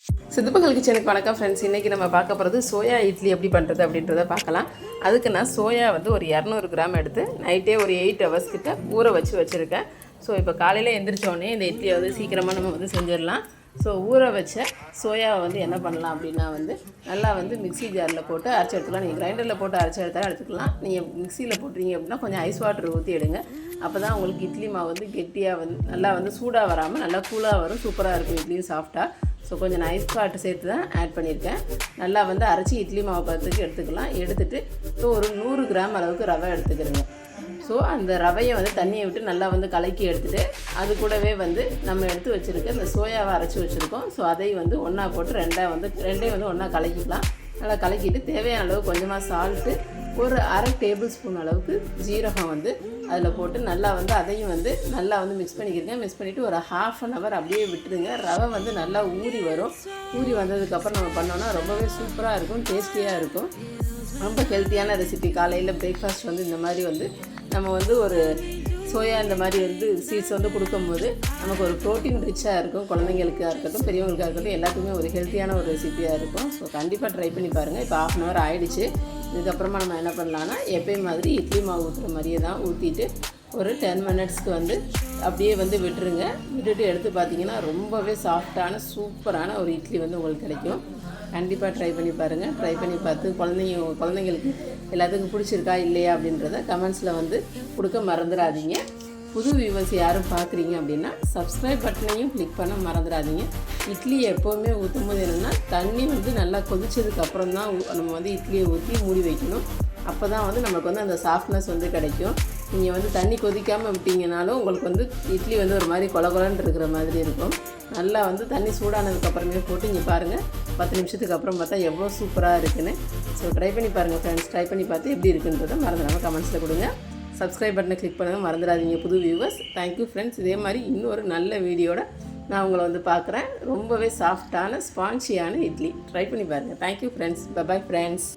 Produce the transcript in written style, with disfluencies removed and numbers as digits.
சித்துப்பகல் கிச்சனுக்கு வணக்கம் ஃப்ரெண்ட்ஸ். இன்றைக்கி நம்ம பார்க்க போகிறது சோயா இட்லி எப்படி பண்ணுறது அப்படின்றத பார்க்கலாம். அதுக்கு நான் சோயா வந்து ஒரு 200 கிராம் எடுத்து நைட்டே ஒரு 8 ஹவர்ஸ் கிட்ட ஊற வச்சுருக்கேன். ஸோ இப்போ காலையில் எந்திரிச்சோடனே இந்த இட்லியை வந்து சீக்கிரமாக நம்ம வந்து செஞ்சிடலாம். ஸோ ஊற வச்ச சோயாவை வந்து என்ன பண்ணலாம் அப்படின்னா வந்து நல்லா வந்து மிக்ஸி ஜாரில் போட்டு அரைச்சி எடுத்துக்கலாம். நீங்கள் கிரைண்டரில் போட்டு அரைச்சி எடுத்தாலும் எடுத்துக்கலாம். நீங்கள் மிக்ஸியில் போட்டுறீங்க அப்படின்னா கொஞ்சம் ஐஸ் வாட்டர் ஊற்றி எடுங்க. அப்போ தான் உங்களுக்கு இட்லி மாவு வந்து கெட்டியாக வந்து நல்லா வந்து சூடாக வராமல் நல்லா கூலாக வரும். சூப்பராக இருக்கும் இட்லியும் சாஃப்டாக. ஸோ கொஞ்சம் ஐஸ் வாட்டர் சேர்த்து தான் ஆட் பண்ணியிருக்கேன். நல்லா வந்து அரைச்சி இட்லி மாவு பதத்துக்கு எடுத்துக்கலாம். எடுத்துகிட்டு ஸோ ஒரு 100 கிராம் அளவுக்கு ரவை எடுத்துக்கிறேங்க. ஸோ அந்த ரவையை வந்து தண்ணியை விட்டு நல்லா வந்து கலக்கி எடுத்துகிட்டு அது கூடவே வந்து நம்ம எடுத்து வச்சுருக்க இந்த சோயாவை அரைச்சி வச்சுருக்கோம். ஸோ அதை வந்து ஒன்றா போட்டு ரெண்டையும் வந்து ஒன்றா கலக்கிக்கலாம். நல்லா கலக்கிட்டு தேவையான அளவு கொஞ்சமாக சால்ட்டு, ஒரு அரை டேபிள் ஸ்பூன் அளவுக்கு ஜீரகம் வந்து அதில் போட்டு நல்லா வந்து அதையும் வந்து நல்லா வந்து மிக்ஸ் பண்ணிக்கிறேங்க. மிக்ஸ் பண்ணிவிட்டு ஒரு 1/2 hour அப்படியே விட்டுருங்க. ரவை வந்து நல்லா ஊறி வரும். ஊறி வந்ததுக்கப்புறம் நம்ம பண்ணோன்னா ரொம்பவே சூப்பராக இருக்கும், டேஸ்டியாக இருக்கும். ரொம்ப ஹெல்த்தியான ரெசிபி. காலையில் பிரேக்ஃபாஸ்ட் வந்து இந்த மாதிரி வந்து நம்ம வந்து ஒரு சோயா இந்த மாதிரி வந்து சீட்ஸ் வந்து கொடுக்கும்போது நமக்கு ஒரு ப்ரோட்டீன் ரிச்சாக இருக்கும். குழந்தைங்களுக்காக இருக்கட்டும், பெரியவங்களுக்காக இருக்கட்டும், எல்லாத்துக்குமே ஒரு ஹெல்த்தியான ஒரு ரெசிபியாக இருக்கும். ஸோ கண்டிப்பாக ட்ரை பண்ணி பாருங்கள். இப்போ 1/2 hour ஆகிடுச்சு. இதுக்கப்புறமா நம்ம என்ன பண்ணலான்னா எப்பயும் மாதிரி இட்லி மாவு ஊற்றுற மாதிரியே தான் ஊற்றிட்டு ஒரு 10 minutesக்கு வந்து அப்படியே வந்து விட்டுருங்க. விட்டுட்டு எடுத்து பார்த்தீங்கன்னா ரொம்பவே சாஃப்டான சூப்பரான ஒரு இட்லி வந்து உங்களுக்கு கிடைக்கும். கண்டிப்பாக ட்ரை பண்ணி பாருங்கள். ட்ரை பண்ணி பார்த்து குழந்தைங்களுக்கு எல்லாத்துக்கும் பிடிச்சிருக்கா இல்லையா அப்படின்றத கமெண்ட்ஸில் வந்து கொடுக்க மறந்துடாதீங்க. புது வியூவர்ஸ் யாரும் பார்க்குறீங்க அப்படின்னா சப்ஸ்கிரைப் பட்டனையும் கிளிக் பண்ண மறந்துடாதீங்க. இட்லி எப்போவுமே ஊற்றும் போது என்னென்னா தண்ணி வந்து நல்லா கொதிச்சதுக்கப்புறம் தான் நம்ம வந்து இட்லியை ஊற்றி மூடி வைக்கணும். அப்போ தான் வந்து நமக்கு வந்து அந்த சாஃப்ட்னஸ் வந்து கிடைக்கும். நீங்கள் வந்து தண்ணி கொதிக்காமல் விட்டிங்கனாலும் உங்களுக்கு வந்து இட்லி வந்து ஒரு மாதிரி கொலன்னு இருக்கிற மாதிரி இருக்கும். நல்லா வந்து தண்ணி சூடானதுக்கப்புறமே போட்டு இங்கே பாருங்கள் 10 நிமிஷத்துக்கு அப்புறம் பார்த்தா எவ்வளோ சூப்பராக இருக்குன்னு. ஸோ ட்ரை பண்ணி பாருங்கள் ஃப்ரெண்ட்ஸ். ட்ரை பண்ணி பார்த்து எப்படி இருக்குன்றதை மறந்துடாமல் கமெண்ட்ஸில் கொடுங்க. சப்ஸ்கிரைப் பட்டனை கிளிக் பண்ண மறந்துடாதீங்க புது வியூவர்ஸ். Thank you friends. இதே மாதிரி இன்னொரு நல்ல வீடியோட நான் உங்களை வந்து பார்க்குறேன். ரொம்பவே சாஃப்டான ஸ்பான்ச்சியான இட்லி ட்ரை பண்ணி பாருங்கள். Thank you friends. Bye friends.